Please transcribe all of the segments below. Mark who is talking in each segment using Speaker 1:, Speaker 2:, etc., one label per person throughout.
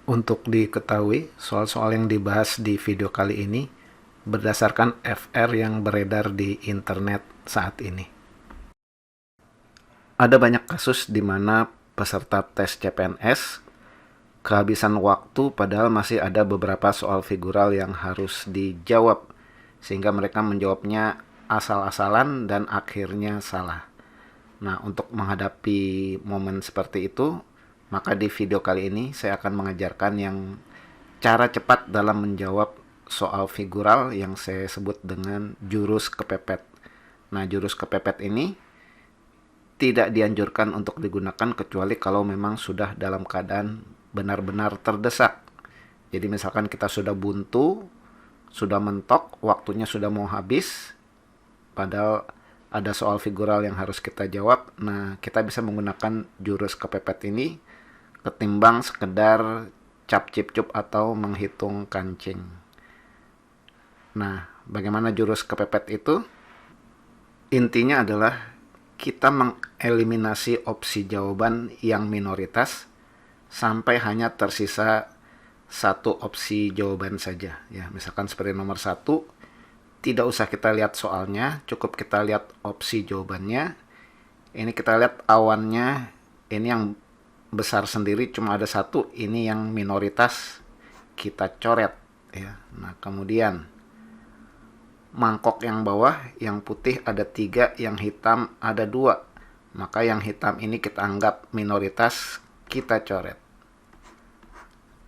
Speaker 1: Untuk diketahui, soal-soal yang dibahas di video kali ini berdasarkan FR yang beredar di internet saat ini. Ada banyak kasus di mana peserta tes CPNS kehabisan waktu padahal masih ada beberapa soal figural yang harus dijawab, sehingga mereka menjawabnya asal-asalan dan akhirnya salah. Nah, untuk menghadapi momen seperti itu, maka di video kali ini saya akan mengajarkan yang cara cepat dalam menjawab soal figural yang saya sebut dengan jurus kepepet. Nah, jurus kepepet ini tidak dianjurkan untuk digunakan kecuali kalau memang sudah dalam keadaan benar-benar terdesak. Jadi misalkan kita sudah buntu, sudah mentok, waktunya sudah mau habis, padahal ada soal figural yang harus kita jawab. Nah, kita bisa menggunakan jurus kepepet ini ketimbang sekedar cap cip cup atau menghitung kancing. Nah, bagaimana jurus kepepet itu? Intinya adalah kita mengeliminasi opsi jawaban yang minoritas sampai hanya tersisa satu opsi jawaban saja. Ya, misalkan seperti nomor 1, tidak usah kita lihat soalnya, cukup kita lihat opsi jawabannya. Ini kita lihat awannya, ini yang besar sendiri cuma ada satu, ini yang minoritas kita coret. Ya. Nah, kemudian mangkok yang bawah, yang putih ada 3, yang hitam ada 2. Maka yang hitam ini kita anggap minoritas, kita coret.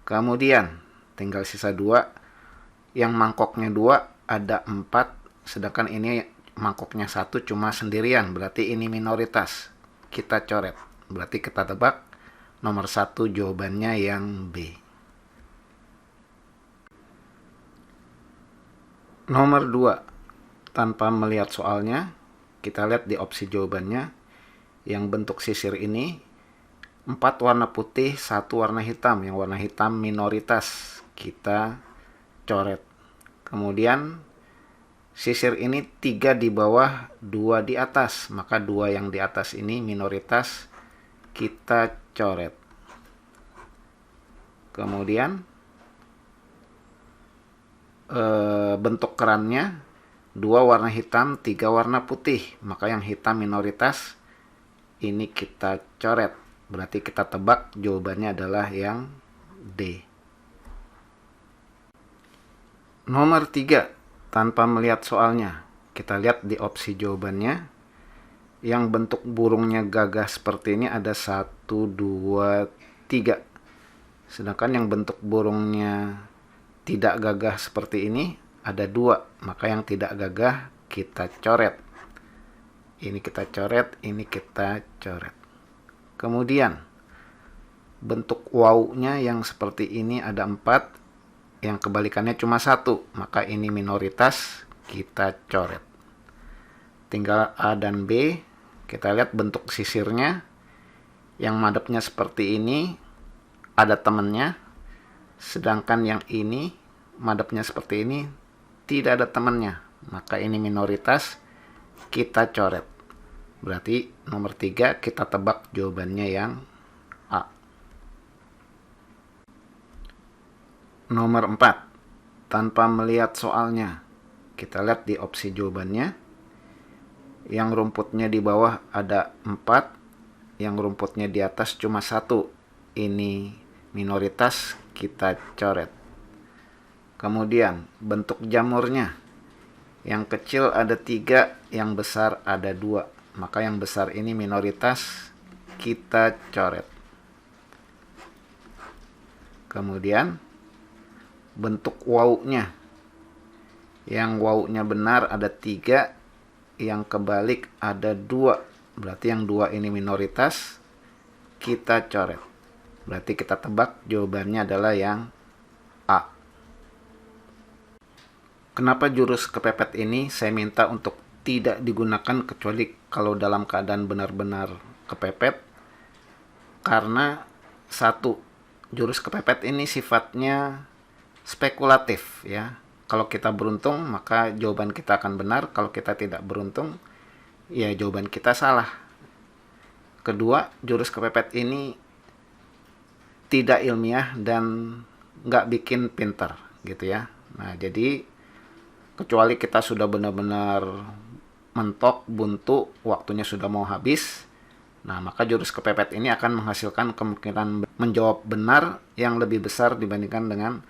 Speaker 1: Kemudian tinggal sisa 2, yang mangkoknya 2 ada 4, sedangkan ini mangkoknya 1 cuma sendirian, berarti ini minoritas, kita coret. Berarti kita tebak nomor 1 jawabannya yang B. Nomor 2, tanpa melihat soalnya, kita lihat di opsi jawabannya, yang bentuk sisir ini 4 warna putih, 1 warna hitam. Yang warna hitam minoritas, kita coret. Kemudian sisir ini 3 di bawah, 2 di atas, maka 2 yang di atas ini minoritas, kita coret. Kemudian bentuk kerannya 2 warna hitam, 3 warna putih, maka yang hitam minoritas, ini kita coret. Berarti kita tebak jawabannya adalah yang D. Nomor 3, tanpa melihat soalnya, kita lihat di opsi jawabannya, yang bentuk burungnya gagah seperti ini ada 1, 2, 3. Sedangkan yang bentuk burungnya tidak gagah seperti ini ada 2, maka yang tidak gagah kita coret. Ini kita coret, ini kita coret. Kemudian bentuk wawunya yang seperti ini ada 4, yang kebalikannya cuma 1, maka ini minoritas, kita coret. Tinggal A dan B, kita lihat bentuk sisirnya, yang madepnya seperti ini ada temannya, sedangkan yang ini madepnya seperti ini tidak ada temannya, maka ini minoritas, kita coret. Berarti nomor 3 kita tebak jawabannya yang A. Nomor 4, tanpa melihat soalnya, kita lihat di opsi jawabannya, yang rumputnya di bawah ada 4, yang rumputnya di atas cuma 1, ini minoritas, kita coret. Kemudian bentuk jamurnya, yang kecil ada 3, yang besar ada 2, maka yang besar ini minoritas, kita coret. Kemudian bentuk wawunya, yang wawunya benar ada 3, yang kebalik ada 2, berarti yang 2 ini minoritas, kita coret. Berarti kita tebak jawabannya adalah yang A. Kenapa jurus kepepet ini saya minta untuk tidak digunakan kecuali kalau dalam keadaan benar-benar kepepet? Karena 1, jurus kepepet ini sifatnya spekulatif, ya. Kalau kita beruntung, maka jawaban kita akan benar. Kalau kita tidak beruntung, ya jawaban kita salah. Kedua, jurus kepepet ini tidak ilmiah dan nggak bikin pinter gitu ya. Nah, jadi kecuali kita sudah benar-benar mentok, buntu, waktunya sudah mau habis, nah maka jurus kepepet ini akan menghasilkan kemungkinan menjawab benar yang lebih besar dibandingkan dengan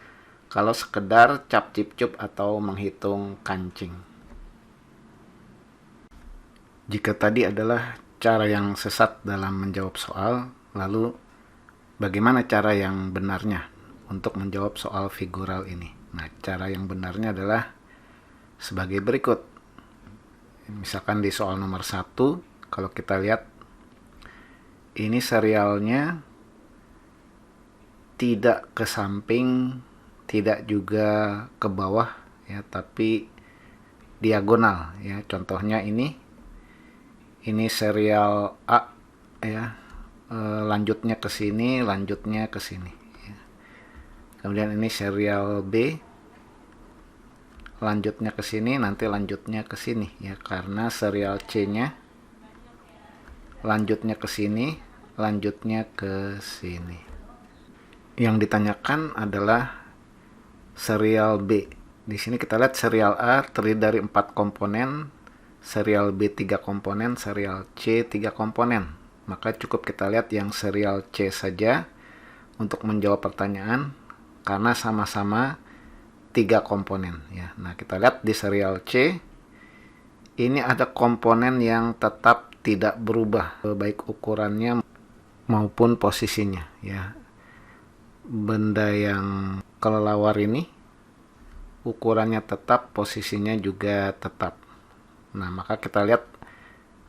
Speaker 1: kalau sekedar cap cip cup atau menghitung kancing. Jika tadi adalah cara yang sesat dalam menjawab soal, lalu bagaimana cara yang benarnya untuk menjawab soal figural ini? Nah, cara yang benarnya adalah sebagai berikut. Misalkan di soal nomor 1, kalau kita lihat ini serialnya tidak ke samping, tidak juga ke bawah ya, tapi diagonal ya. Contohnya ini serial A ya, lanjutnya ke sini, lanjutnya ke sini ya. Kemudian ini serial B, lanjutnya ke sini, nanti lanjutnya ke sini ya, karena serial C-nya lanjutnya ke sini, lanjutnya ke sini. Yang ditanyakan adalah serial B. Di sini kita lihat serial A terdiri dari 4 komponen, serial B 3 komponen, serial C 3 komponen. Maka cukup kita lihat yang serial C saja untuk menjawab pertanyaan karena sama-sama 3 komponen ya. Nah, kita lihat di serial C ini ada komponen yang tetap tidak berubah baik ukurannya maupun posisinya ya. Benda yang kelelawar ini ukurannya tetap, posisinya juga tetap. Nah, maka kita lihat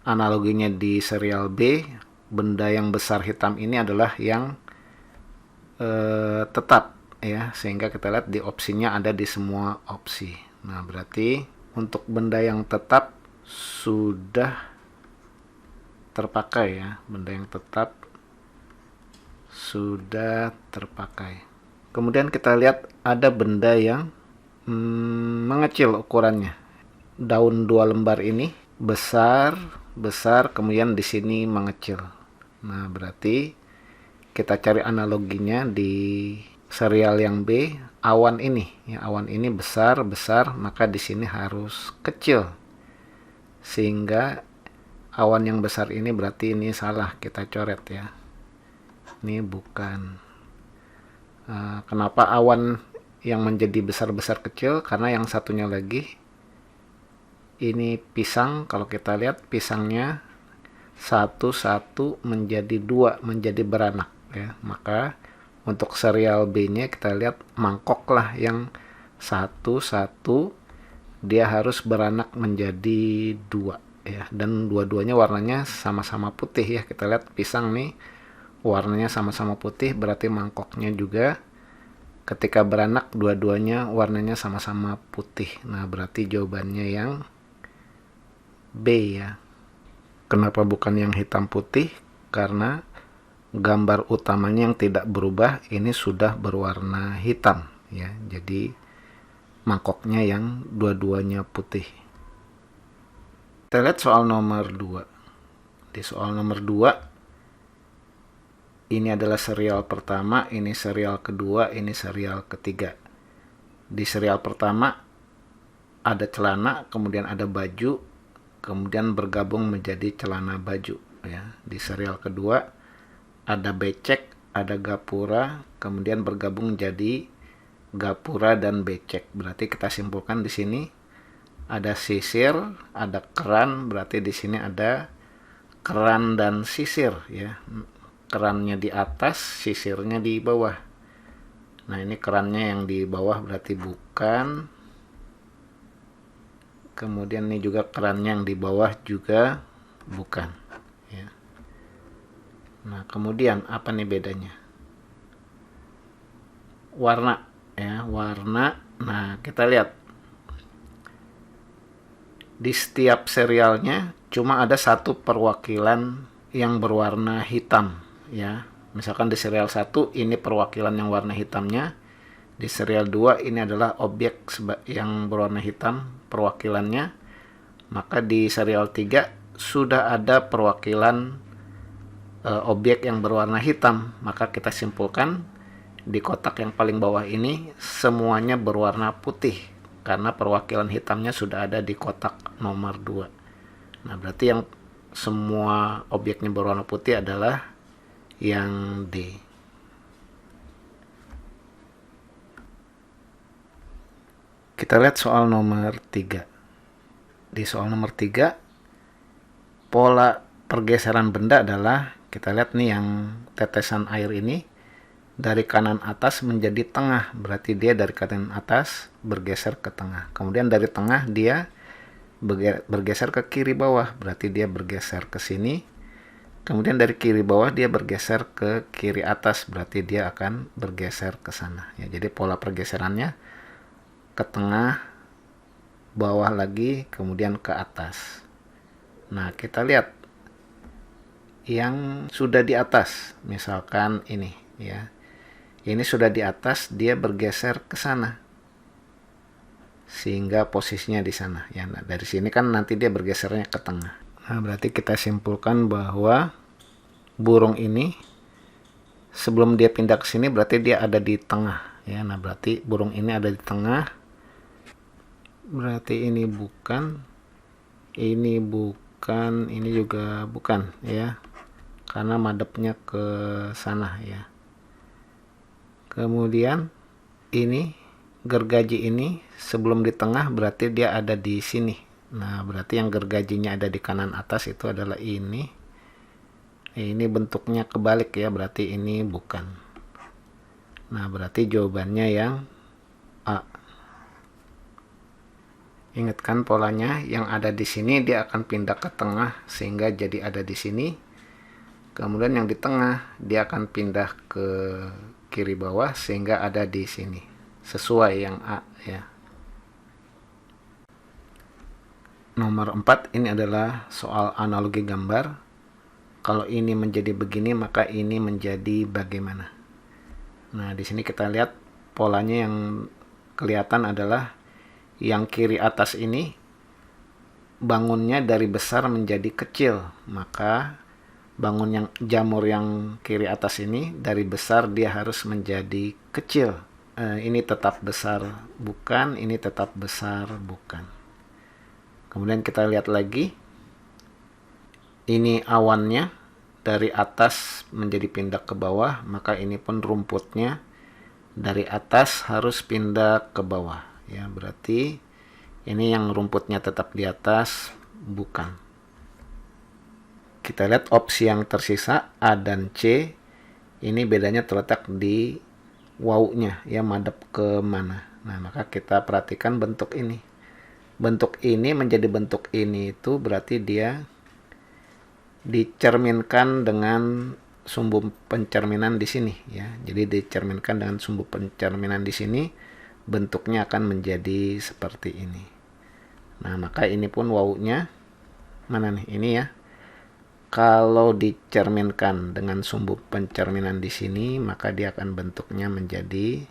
Speaker 1: analoginya di serial B, benda yang besar hitam ini adalah yang tetap ya, sehingga kita lihat di opsinya ada di semua opsi. Nah, berarti untuk benda yang tetap sudah terpakai ya, benda yang tetap sudah terpakai. Kemudian kita lihat ada benda yang mengecil ukurannya. Daun 2 lembar ini besar, kemudian di sini mengecil. Nah, berarti kita cari analoginya di serial yang B, awan ini ya, awan ini besar, maka di sini harus kecil. Sehingga awan yang besar ini berarti ini salah, kita coret ya. Ini bukan. Kenapa awan yang menjadi besar kecil? Karena yang satunya lagi ini pisang. Kalau kita lihat pisangnya satu menjadi 2, menjadi beranak ya. Maka untuk serial B-nya kita lihat mangkok lah yang satu dia harus beranak menjadi 2 ya, dan dua-duanya warnanya sama-sama putih ya. Kita lihat pisang nih warnanya sama-sama putih, berarti mangkoknya juga ketika beranak dua-duanya warnanya sama-sama putih. Nah, berarti jawabannya yang B ya. Kenapa bukan yang hitam putih? Karena gambar utamanya yang tidak berubah ini sudah berwarna hitam ya. Jadi mangkoknya yang dua-duanya putih. Kita lihat soal nomor 2. Di soal nomor 2 ini adalah serial pertama, ini serial kedua, ini serial ketiga. Di serial pertama ada celana, kemudian ada baju, kemudian bergabung menjadi celana baju ya. Di serial kedua ada becek, ada gapura, kemudian bergabung jadi gapura dan becek. Berarti kita simpulkan di sini ada sisir, ada keran, berarti di sini ada keran dan sisir ya. Kerannya di atas, sisirnya di bawah. Nah, ini kerannya yang di bawah berarti bukan. Kemudian ini juga kerannya yang di bawah juga bukan ya. Nah, kemudian apa nih bedanya? Warna ya, warna. Nah, kita lihat di setiap serialnya cuma ada satu perwakilan yang berwarna hitam ya. Misalkan di serial 1 ini perwakilan yang warna hitamnya, di serial 2 ini adalah objek yang berwarna hitam perwakilannya, maka di serial 3 sudah ada perwakilan objek yang berwarna hitam, maka kita simpulkan di kotak yang paling bawah ini semuanya berwarna putih karena perwakilan hitamnya sudah ada di kotak nomor 2. Nah, berarti yang semua objeknya berwarna putih adalah yang D. Kita lihat soal nomor 3. Di soal nomor 3, pola pergeseran benda adalah, kita lihat nih yang tetesan air ini dari kanan atas menjadi tengah, berarti dia dari kanan atas bergeser ke tengah. Kemudian dari tengah dia bergeser ke kiri bawah, berarti dia bergeser ke sini. Kemudian dari kiri bawah dia bergeser ke kiri atas, berarti dia akan bergeser ke sana. Ya, jadi pola pergeserannya ke tengah, bawah lagi, kemudian ke atas. Nah, kita lihat yang sudah di atas, misalkan ini ya. Ini sudah di atas, dia bergeser ke sana. Sehingga posisinya di sana ya. Nah, dari sini kan nanti dia bergesernya ke tengah. Nah, berarti kita simpulkan bahwa burung ini sebelum dia pindah ke sini berarti dia ada di tengah ya. Nah, berarti burung ini ada di tengah. Berarti ini bukan, ini bukan, ini juga bukan ya. Karena madepnya ke sana ya. Kemudian ini gergaji ini sebelum di tengah berarti dia ada di sini. Nah, berarti yang gergajinya ada di kanan atas itu adalah ini. Ini bentuknya kebalik ya, berarti ini bukan. Nah, berarti jawabannya yang A. Ingatkan polanya, yang ada di sini dia akan pindah ke tengah sehingga jadi ada di sini. Kemudian yang di tengah dia akan pindah ke kiri bawah sehingga ada di sini. Sesuai yang A ya. Nomor 4 ini adalah soal analogi gambar. Kalau ini menjadi begini maka ini menjadi bagaimana? Nah, di sini kita lihat polanya yang kelihatan adalah yang kiri atas ini bangunnya dari besar menjadi kecil, maka bangun yang jamur yang kiri atas ini dari besar dia harus menjadi kecil. Ini tetap besar bukan, ini tetap besar bukan. Kemudian kita lihat lagi, ini awannya dari atas menjadi pindah ke bawah, maka ini pun rumputnya dari atas harus pindah ke bawah ya. Berarti ini yang rumputnya tetap di atas bukan. Kita lihat opsi yang tersisa A dan C. Ini bedanya terletak di wawunya ya, madep ke mana. Nah, maka kita perhatikan bentuk ini. Bentuk ini menjadi bentuk ini itu berarti dia dicerminkan dengan sumbu pencerminan di sini ya. Jadi dicerminkan dengan sumbu pencerminan di sini, bentuknya akan menjadi seperti ini. Nah, maka ini pun wawunya mana nih? Ini ya. Kalau dicerminkan dengan sumbu pencerminan di sini, maka dia akan bentuknya menjadi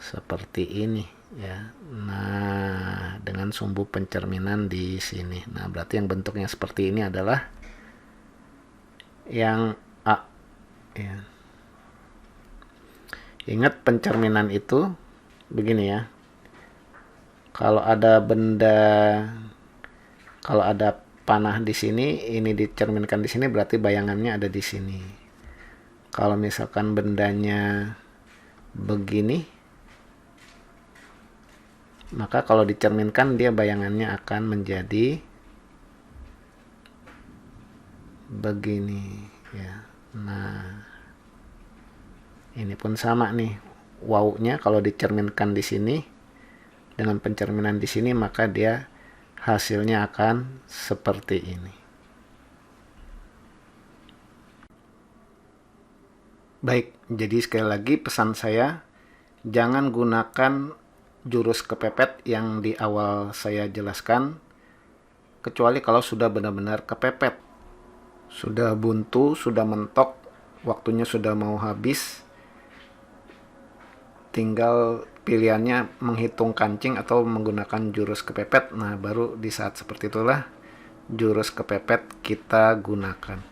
Speaker 1: seperti ini ya. Nah, dengan sumbu pencerminan di sini. Nah, berarti yang bentuknya seperti ini adalah yang A ya. Ingat pencerminan itu begini ya. Kalau ada benda, kalau ada panah di sini, ini dicerminkan di sini, berarti bayangannya ada di sini. Kalau misalkan bendanya begini, maka kalau dicerminkan dia bayangannya akan menjadi begini ya. Nah, ini pun sama nih. Wawunya kalau dicerminkan di sini dengan pencerminan di sini, maka dia hasilnya akan seperti ini. Baik, jadi sekali lagi pesan saya, jangan gunakan jurus kepepet yang di awal saya jelaskan, kecuali kalau sudah benar-benar kepepet. Sudah buntu, sudah mentok, waktunya sudah mau habis, tinggal pilihannya menghitung kancing atau menggunakan jurus kepepet. Nah, baru di saat seperti itulah jurus kepepet kita gunakan.